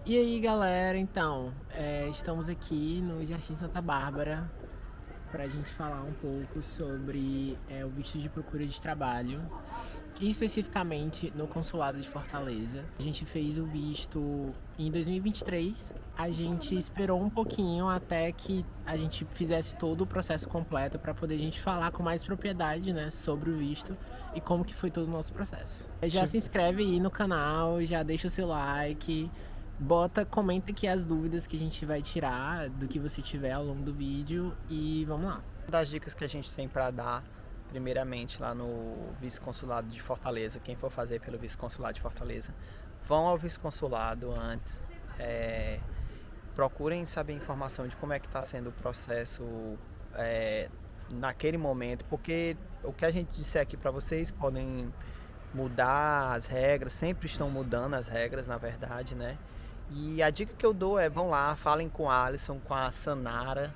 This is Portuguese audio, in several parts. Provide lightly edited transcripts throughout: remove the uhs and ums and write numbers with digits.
E aí, galera, então, estamos aqui no Jardim Santa Bárbara para a gente falar um pouco sobre o visto de procura de trabalho, e especificamente no Consulado de Fortaleza. A gente fez o visto em 2023, a gente esperou um pouquinho até que a gente fizesse todo o processo completo para poder a gente falar com mais propriedade, né, sobre o visto e como que foi todo o nosso processo. Já se inscreve aí no canal, já deixa o seu like, comenta aqui as dúvidas que a gente vai tirar do que você tiver ao longo do vídeo e vamos lá. Uma das dicas que a gente tem para dar, primeiramente lá no vice-consulado de Fortaleza, quem for fazer pelo vice-consulado de Fortaleza, vão ao vice-consulado antes, procurem saber informação de como é que está sendo o processo naquele momento, porque o que a gente disser aqui para vocês podem mudar as regras, sempre estão mudando as regras, na verdade, né? E a dica que eu dou é, vão lá, falem com a Alisson, com a Sanara,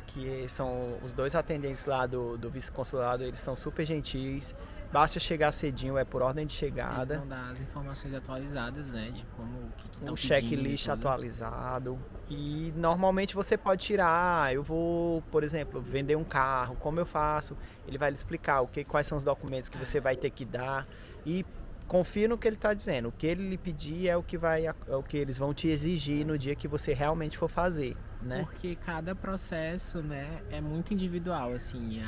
que são os dois atendentes lá do vice-consulado, eles são super gentis, basta chegar cedinho, é por ordem de chegada. Eles vão dar as informações atualizadas, né, de como, o que estão pedindo. Um checklist atualizado. E normalmente você pode tirar, eu vou, por exemplo, vender um carro, como eu faço? Ele vai lhe explicar quais são os documentos que você vai ter que dar e confia no que ele está dizendo. O que ele lhe pedir é o que eles vão te exigir no dia que você realmente for fazer, né? Porque cada processo, né, é muito individual, assim,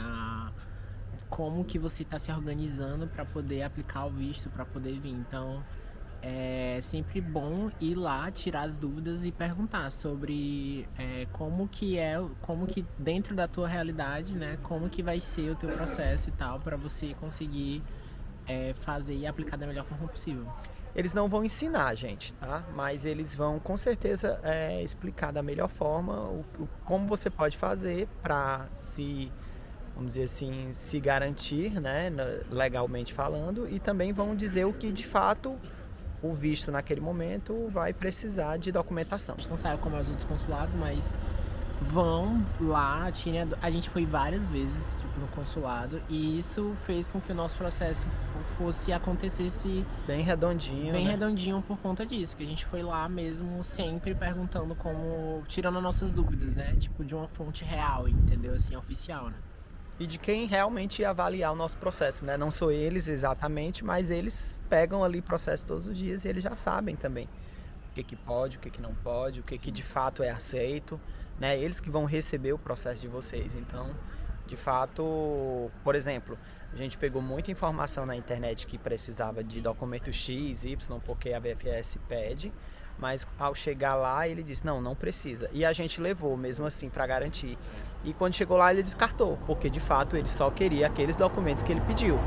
como que você está se organizando para poder aplicar o visto, para poder vir. Então, é sempre bom ir lá, tirar as dúvidas e perguntar sobre como que dentro da tua realidade, né, como que vai ser o teu processo e tal, para você conseguir fazer e aplicar da melhor forma possível. Eles não vão ensinar, gente, tá? Mas eles vão com certeza explicar da melhor forma como você pode fazer para vamos dizer assim, se garantir, né, legalmente falando, e também vão dizer o que de fato o visto naquele momento vai precisar de documentação. A gente não sabe como é os outros consulados, mas vão lá, a gente foi várias vezes no consulado e isso fez com que o nosso processo acontecesse bem redondinho, bem né? redondinho por conta disso, que a gente foi lá mesmo sempre perguntando tirando as nossas dúvidas, né? Tipo, de uma fonte real, entendeu? Assim, oficial, né? E de quem realmente ia avaliar o nosso processo, né? Não sou eles exatamente, mas eles pegam ali o processo todos os dias e eles já sabem também o que pode, o que não pode, o que de fato é aceito, né? Eles que vão receber o processo de vocês. Então, de fato, por exemplo, a gente pegou muita informação na internet que precisava de documento X, Y, porque a VFS pede, mas ao chegar lá ele disse, não precisa. E a gente levou mesmo assim para garantir. E quando chegou lá ele descartou, porque de fato ele só queria aqueles documentos que ele pediu.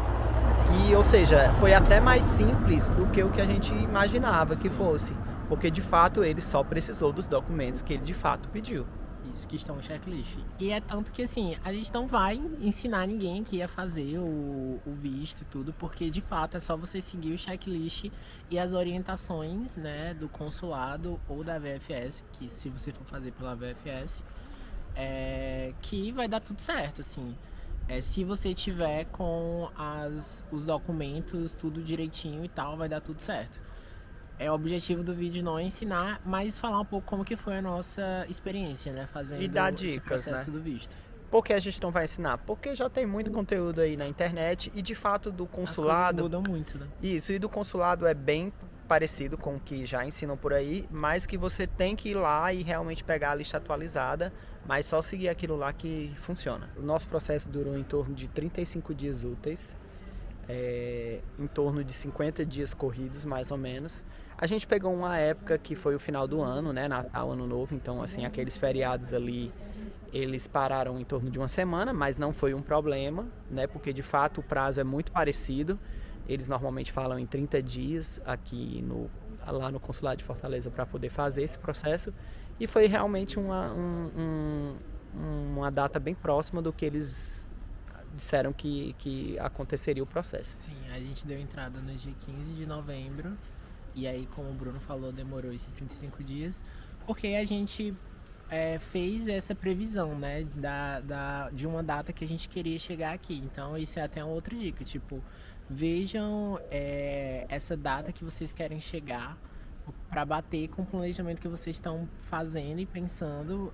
E, ou seja, foi até mais simples do que o que a gente imaginava que fosse, porque de fato ele só precisou dos documentos que ele de fato pediu. Isso, que estão no checklist. E é tanto que, assim, a gente não vai ensinar ninguém que ia fazer o visto e tudo, porque de fato é só você seguir o checklist e as orientações, né, do consulado ou da VFS, que se você for fazer pela VFS, que vai dar tudo certo, assim. Se você tiver com os documentos tudo direitinho e tal, vai dar tudo certo. O objetivo do vídeo não é ensinar, mas falar um pouco como que foi a nossa experiência, né? Fazendo E dar esse dicas, processo, né? do visto. Por que a gente não vai ensinar? Porque já tem muito conteúdo aí na internet e de fato do consulado... As coisas mudam muito, né? Isso, e do consulado é bem parecido com o que já ensinam por aí, mas que você tem que ir lá e realmente pegar a lista atualizada, mas só seguir aquilo lá que funciona. O nosso processo durou em torno de 35 dias úteis, em torno de 50 dias corridos, mais ou menos. A gente pegou uma época que foi o final do ano, né, Natal, Ano Novo, então assim, aqueles feriados ali, eles pararam em torno de uma semana, mas não foi um problema, né, porque de fato o prazo é muito parecido. Eles normalmente falam em 30 dias aqui lá no Consulado de Fortaleza para poder fazer esse processo, e foi realmente uma data bem próxima do que eles disseram que aconteceria o processo. Sim, a gente deu entrada no dia 15 de novembro, e aí, como o Bruno falou, demorou esses 35 dias, porque a gente fez essa previsão, né, de uma data que a gente queria chegar aqui. Então, isso é até uma outra dica, tipo, vejam essa data que vocês querem chegar, para bater com o planejamento que vocês estão fazendo e pensando,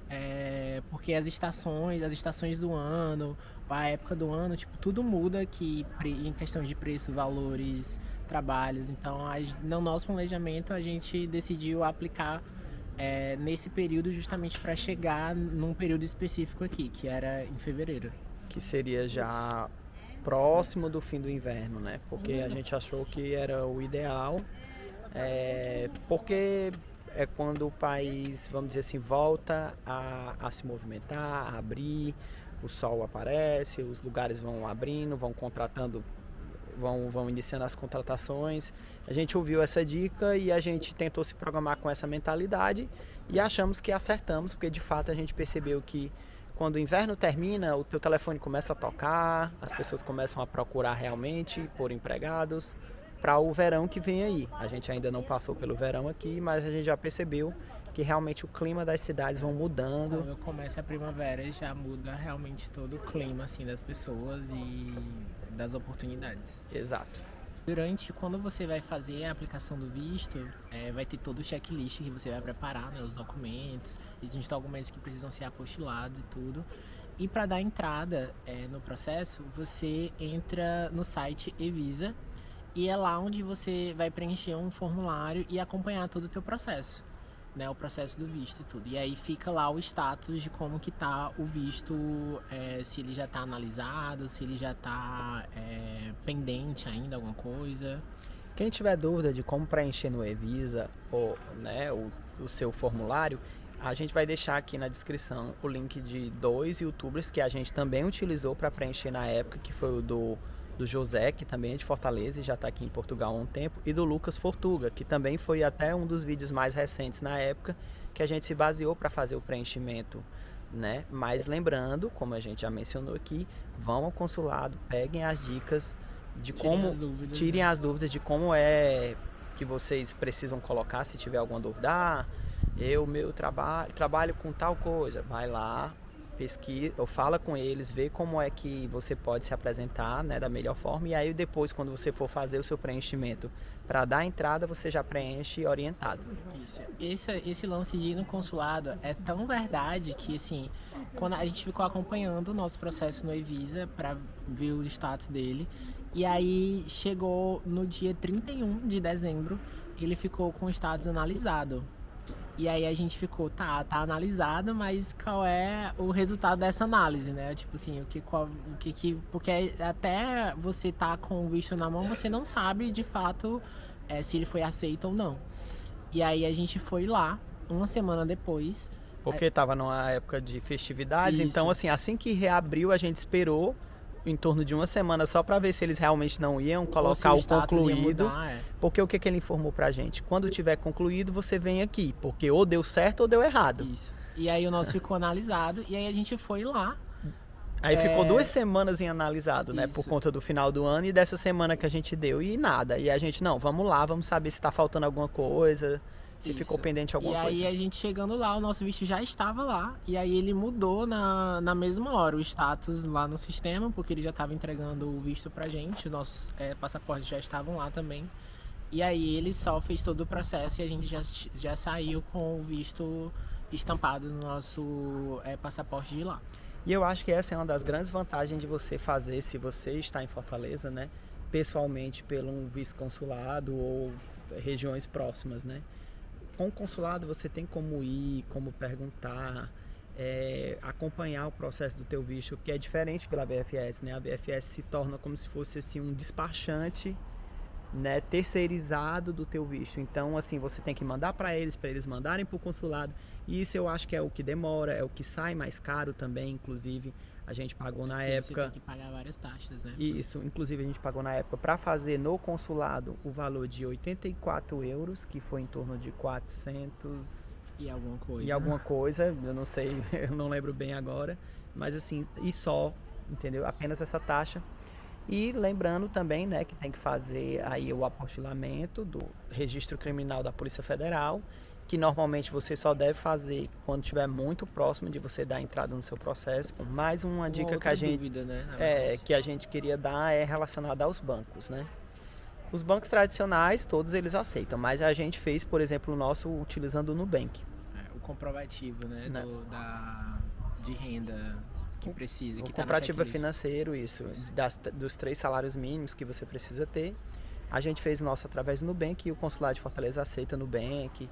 porque as estações do ano, a época do ano, tipo, tudo muda aqui em questão de preço, valores, trabalhos. Então, no nosso planejamento, a gente decidiu aplicar nesse período justamente para chegar num período específico aqui, que era em fevereiro. Que seria já próximo do fim do inverno, né? Porque a gente achou que era o ideal, porque é quando o país, vamos dizer assim, volta a se movimentar, a abrir, o sol aparece, os lugares vão abrindo, vão contratando, vão iniciando as contratações. A gente ouviu essa dica e a gente tentou se programar com essa mentalidade e achamos que acertamos, porque de fato a gente percebeu que quando o inverno termina, o teu telefone começa a tocar, as pessoas começam a procurar realmente por empregados para o verão que vem aí. A gente ainda não passou pelo verão aqui, mas a gente já percebeu que realmente o clima das cidades vão mudando. Quando começa a primavera, já muda realmente todo o clima assim das pessoas e das oportunidades. Exato. Quando você vai fazer a aplicação do visto, vai ter todo o checklist que você vai preparar, né, os documentos, existem documentos que precisam ser apostilados e tudo. E para dar entrada no processo, você entra no site Evisa e é lá onde você vai preencher um formulário e acompanhar todo o teu processo, né, o processo do visto e tudo. E aí fica lá o status de como que tá o visto, se ele já tá analisado, se ele já tá pendente ainda, alguma coisa. Quem tiver dúvida de como preencher no Evisa o seu formulário, a gente vai deixar aqui na descrição o link de 2 youtubers que a gente também utilizou para preencher na época, que foi o do José, que também é de Fortaleza e já está aqui em Portugal há um tempo, e do Lucas Fortuga, que também foi até um dos vídeos mais recentes na época, que a gente se baseou para fazer o preenchimento, né? Mas lembrando, como a gente já mencionou aqui, vão ao consulado, peguem as dicas de como, tirem as dúvidas de como é que vocês precisam colocar, se tiver alguma dúvida. Meu trabalho com tal coisa, vai lá, pesquisa, ou fala com eles, vê como é que você pode se apresentar, né, da melhor forma, e aí depois, quando você for fazer o seu preenchimento para dar entrada, você já preenche orientado. Isso. Esse lance de ir no consulado é tão verdade que, assim, quando a gente ficou acompanhando o nosso processo no Evisa para ver o status dele, e aí chegou no dia 31 de dezembro, ele ficou com o status analisado. E aí a gente ficou, tá analisado, mas qual é o resultado dessa análise, né? Tipo assim, porque até você tá com o visto na mão, você não sabe de fato se ele foi aceito ou não. E aí a gente foi lá, uma semana depois. Porque estava numa época de festividades, Isso. Então assim que reabriu, a gente esperou em torno de uma semana só para ver se eles realmente não iam colocar o concluído, mudar, porque o que ele informou pra gente? Quando tiver concluído, você vem aqui, porque ou deu certo ou deu errado. Isso. E aí o nosso ficou analisado, e aí a gente foi lá. Aí ficou 2 semanas em analisado, né, Isso. por conta do final do ano e dessa semana que a gente deu, e nada. E a gente, não, vamos lá, vamos saber se tá faltando alguma coisa, se ficou pendente alguma coisa. E aí a gente chegando lá, o nosso visto já estava lá. E aí ele mudou na mesma hora o status lá no sistema, porque ele já estava entregando o visto pra gente. Os nossos passaportes já estavam lá também. E aí ele só fez todo o processo e a gente já saiu com o visto estampado no nosso passaporte de lá. E eu acho que essa é uma das grandes vantagens de você fazer, se você está em Fortaleza, né, pessoalmente pelo um vice-consulado ou regiões próximas, né. Com o consulado você tem como ir, como perguntar, acompanhar o processo do teu visto, que é diferente pela BFS, né? A BFS se torna como se fosse assim, um despachante, né, terceirizado do teu visto. Então, assim, você tem que mandar para eles mandarem para o consulado. E isso eu acho que é o que demora, é o que sai mais caro também, inclusive. A gente pagou na época... Você tem que pagar várias taxas, né? Isso, inclusive a gente pagou na época para fazer no consulado o valor de 84 euros, que foi em torno de 400 e alguma coisa. E alguma coisa, eu não sei, eu não lembro bem agora, mas assim, e só, entendeu? Apenas essa taxa. E lembrando também, né, que tem que fazer aí o apostilamento do registro criminal da Polícia Federal, que normalmente você só deve fazer quando estiver muito próximo de você dar entrada no seu processo. Mais uma dica que a gente, dúvida, né, que a gente queria dar é relacionada aos bancos, né? Os bancos tradicionais, todos eles aceitam, mas a gente fez, por exemplo, o nosso utilizando o Nubank. O comprovativo, né? Né? De renda que precisa. O Que tá no comparativo checklist. financeiro, isso. Dos 3 salários mínimos que você precisa ter. A gente fez o nosso através do Nubank e o Consulado de Fortaleza aceita Nubank.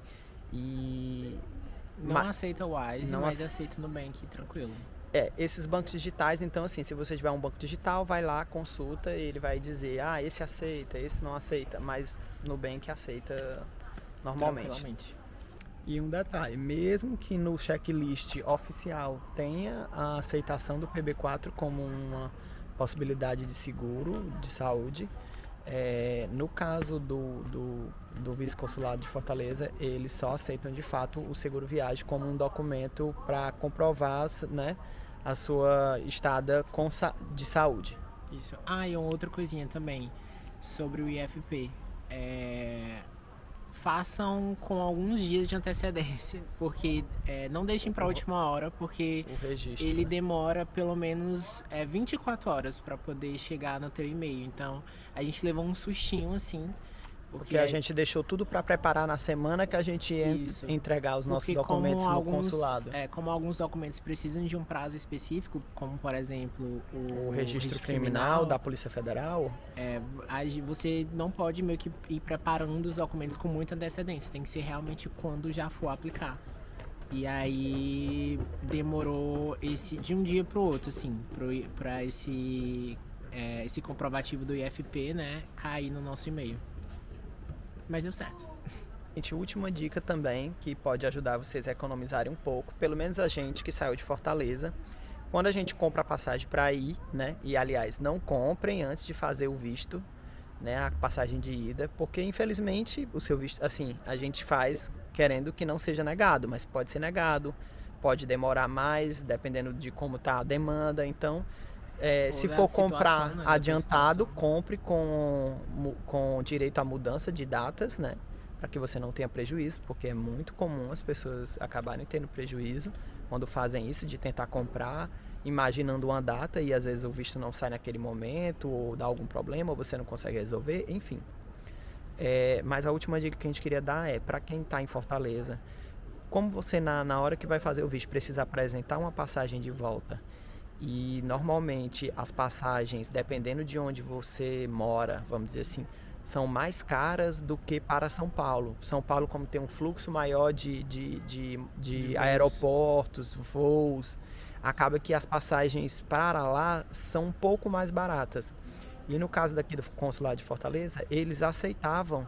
E Não aceita o Wise, não mas aceita o Nubank, tranquilo. esses bancos digitais, então assim, se você tiver um banco digital, vai lá, consulta e ele vai dizer, esse aceita, esse não aceita, mas Nubank aceita normalmente. Tranquilamente. E um detalhe, mesmo que no checklist oficial tenha a aceitação do PB4 como uma possibilidade de seguro de saúde, no caso do vice-consulado de Fortaleza, eles só aceitam de fato o seguro viagem como um documento para comprovar, né, a sua estada de saúde. Isso. E uma outra coisinha também sobre o IFP. Façam com alguns dias de antecedência, porque não deixem para a última hora, porque O registro. ele demora pelo menos 24 horas para poder chegar no teu e-mail. Então, a gente levou um sustinho assim, Porque a gente deixou tudo para preparar na semana que a gente ia Isso. entregar os nossos Porque documentos no consulado. Como alguns documentos precisam de um prazo específico, como por exemplo O registro criminal da Polícia Federal. Você não pode meio que ir preparando os documentos com muita antecedência, tem que ser realmente quando já for aplicar. E aí demorou de um dia pro outro, assim, para esse comprovativo do IFP, né, cair no nosso e-mail. Mas deu certo. Gente, última dica também que pode ajudar vocês a economizarem um pouco, pelo menos a gente que saiu de Fortaleza, quando a gente compra a passagem para ir, né? E aliás, não comprem antes de fazer o visto, né? A passagem de ida, porque infelizmente o seu visto, assim, a gente faz querendo que não seja negado, mas pode ser negado, pode demorar mais, dependendo de como tá a demanda. Então, se for comprar adiantado, compre com direito à mudança de datas, né? Para que você não tenha prejuízo, porque é muito comum as pessoas acabarem tendo prejuízo quando fazem isso, de tentar comprar imaginando uma data e às vezes o visto não sai naquele momento, ou dá algum problema, ou você não consegue resolver, enfim. Mas a última dica que a gente queria dar é, para quem está em Fortaleza, como você na hora que vai fazer o visto precisa apresentar uma passagem de volta, e normalmente as passagens, dependendo de onde você mora, vamos dizer assim, são mais caras do que para São Paulo. São Paulo, como tem um fluxo maior de aeroportos, voos, acaba que as passagens para lá são um pouco mais baratas. E no caso daqui do Consulado de Fortaleza, eles aceitavam,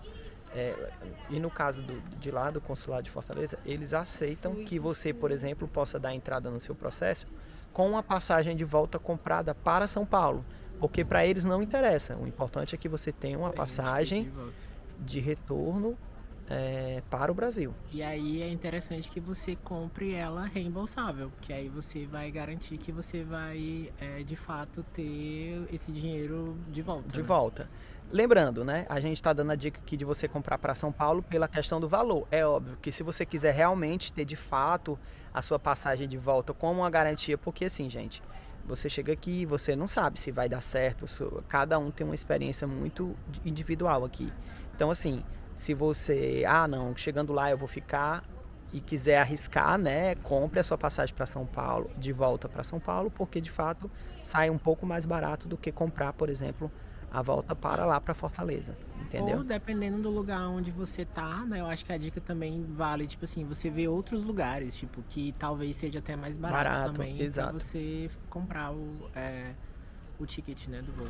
e no caso de lá do Consulado de Fortaleza, eles aceitam que você, por exemplo, possa dar entrada no seu processo com uma passagem de volta comprada para São Paulo, porque para eles não interessa. O importante é que você tenha uma passagem de retorno para o Brasil. E aí é interessante que você compre ela reembolsável, porque aí você vai garantir que você vai de fato ter esse dinheiro de volta. De volta. Lembrando, né? A gente está dando a dica aqui de você comprar para São Paulo pela questão do valor. É óbvio que se você quiser realmente ter de fato a sua passagem de volta como uma garantia, porque assim, gente, você chega aqui, você não sabe se vai dar certo, cada um tem uma experiência muito individual aqui. Então assim, se você, não, chegando lá eu vou ficar e quiser arriscar, né, compre a sua passagem para São Paulo, de volta para São Paulo, porque de fato sai um pouco mais barato do que comprar, por exemplo, a volta para lá, para Fortaleza, entendeu? Ou dependendo do lugar onde você tá, né? Eu acho que a dica também vale, tipo assim, você vê outros lugares, tipo, que talvez seja até mais barato também, exato. pra você comprar o ticket, né, do voo.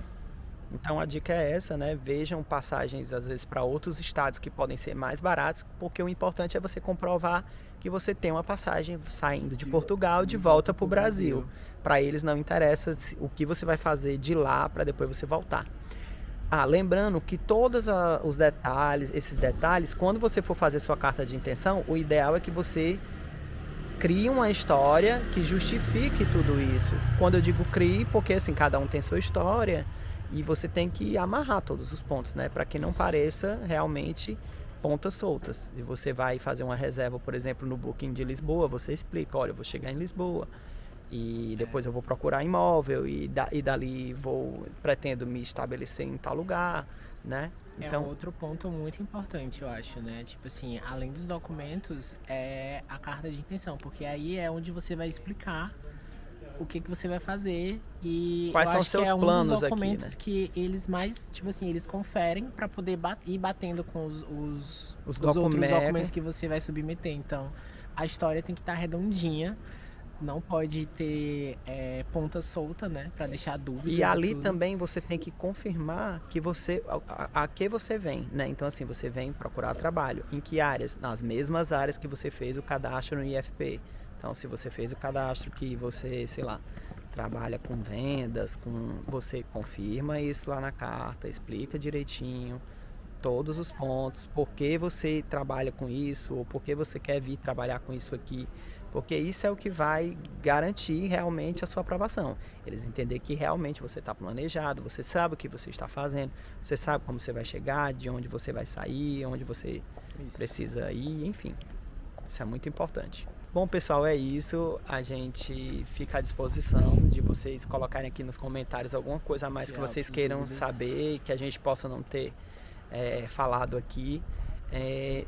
Então a dica é essa, né? Vejam passagens às vezes para outros estados que podem ser mais baratos, porque o importante é você comprovar que você tem uma passagem saindo de Portugal de volta para o Brasil. Para eles não interessa o que você vai fazer de lá para depois você voltar. Lembrando que todos esses detalhes, quando você for fazer sua carta de intenção, o ideal é que você crie uma história que justifique tudo isso. Quando eu digo crie, porque assim, cada um tem sua história e você tem que amarrar todos os pontos, né? Para que não pareça realmente pontas soltas. Se você vai fazer uma reserva, por exemplo, no Booking de Lisboa, você explica, olha, eu vou chegar em Lisboa e depois eu vou procurar imóvel e dali pretendo me estabelecer em tal lugar, né? É Então, um outro ponto muito importante, eu acho, né? Tipo assim, além dos documentos, é a carta de intenção, porque aí é onde você vai explicar o que você vai fazer e quais eu são acho que seus é um dos planos aqui, documentos né? que eles mais, tipo assim, eles conferem para poder ir batendo com Os os outros documentos. documentos que você vai submeter. Então, a história tem que estar redondinha, não pode ter ponta solta, né? Para deixar dúvidas E ali tudo. também você tem que confirmar que você a que você vem, né? Então assim, você vem procurar trabalho. Em que áreas? Nas mesmas áreas que você fez o cadastro no IFP. Então, se você fez o cadastro que você, sei lá, trabalha com vendas, você confirma isso lá na carta, explica direitinho todos os pontos, por que você trabalha com isso, ou por que você quer vir trabalhar com isso aqui, porque isso é o que vai garantir realmente a sua aprovação. Eles entender que realmente você está planejado, você sabe o que você está fazendo, você sabe como você vai chegar, de onde você vai sair, onde você precisa ir, enfim. Isso é muito importante. Bom, pessoal, é isso. A gente fica à disposição de vocês colocarem aqui nos comentários alguma coisa a mais que vocês queiram saber, que a gente possa não ter falado aqui.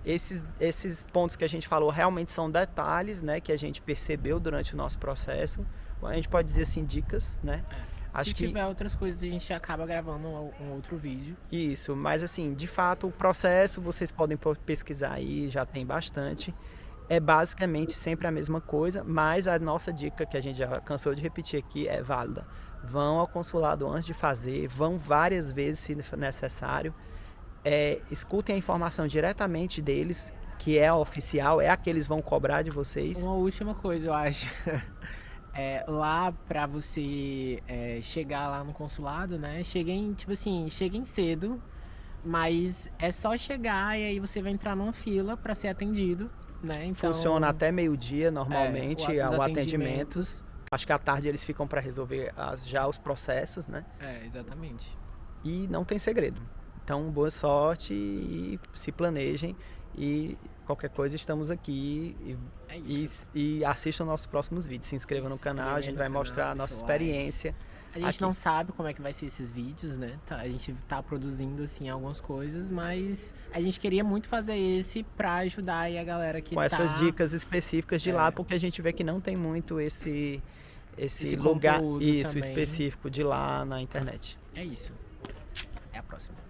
Esses pontos que a gente falou realmente são detalhes, né, que a gente percebeu durante o nosso processo. A gente pode dizer assim, dicas, né? Se tiver outras coisas, a gente acaba gravando um outro vídeo. Isso, mas assim, de fato, o processo vocês podem pesquisar aí, já tem bastante. É basicamente sempre a mesma coisa, mas a nossa dica, que a gente já cansou de repetir aqui, é válida. Vão ao consulado antes de fazer, vão várias vezes se necessário. Escutem a informação diretamente deles, que é oficial, é a que eles vão cobrar de vocês. Uma última coisa, eu acho. Lá pra você chegar lá no consulado, né? Cheguem cedo, mas é só chegar e aí você vai entrar numa fila para ser atendido, né? Então, funciona até meio-dia normalmente os o atendimento. Acho que à tarde eles ficam para resolver já os processos, né? Exatamente. E não tem segredo. Então, boa sorte e se planejem. E qualquer coisa, estamos aqui. E assistam nossos próximos vídeos. Se inscrevam no canal, a gente vai mostrar a nossa experiência. A gente não sabe como é que vai ser esses vídeos, né? A gente tá produzindo, assim, algumas coisas, mas a gente queria muito fazer esse pra ajudar aí a galera que com essas dicas específicas de lá, porque a gente vê que não tem muito esse lugar também específico de lá na internet. É isso. Até a próxima.